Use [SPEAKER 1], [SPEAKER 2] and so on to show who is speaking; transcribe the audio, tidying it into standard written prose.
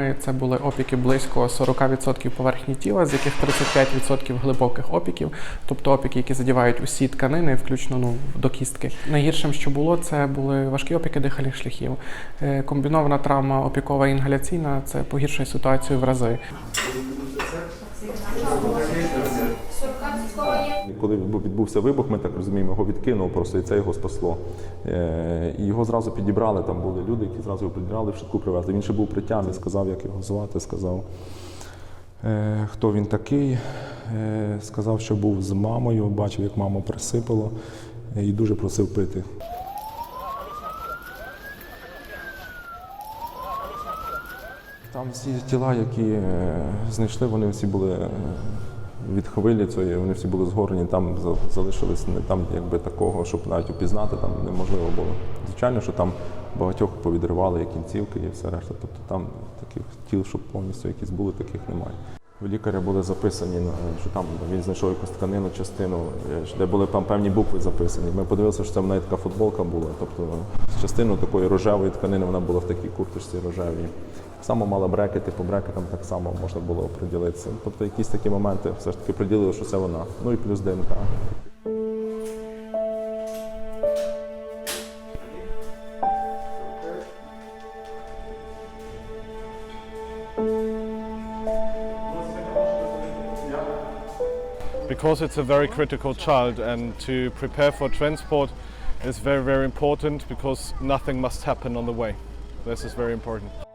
[SPEAKER 1] травми це були опіки близько 40% поверхні тіла, з яких 35% глибоких опіків, тобто опіки, які задівають усі тканини, включно до кістки. Найгіршим, що було, це були важкі опіки дихальних шляхів. Комбінована травма опікова і інгаляційна – це погіршує ситуацію в рази.
[SPEAKER 2] Коли відбувся вибух, ми так розуміємо, його відкинув просто, і це його спасло. І його зразу підібрали, там були люди, які зразу його підібрали, в швидку привезли. Він ще був при тямі, сказав, як його звати, сказав, хто він такий. Сказав, що був з мамою, бачив, як маму присипало, і дуже просив пити. Там всі тіла, які знайшли, вони всі були від хвилі цієї, вони всі були згорені, там залишилось не там якби такого, щоб навіть упізнати, там неможливо було. Звичайно, що там багатьох повідривали і кінцівки і все решта, тобто там таких тіл, щоб повністю якісь були, таких немає. У лікаря були записані, що там він знайшов якусь тканину, частину, де були там певні букви записані. Ми подивилися, що це в неї така футболка була, тобто частину такої рожевої тканини, вона була в такій курточці рожевій. Так само мала брекети, по брекетам так само можна було оприділитися. Тобто якісь такі моменти все ж таки приділили, що це вона. Ну і плюс ДНК.
[SPEAKER 3] Because it's a very critical child, and to prepare for transport is very, very important, because nothing must happen on the way. This is very important.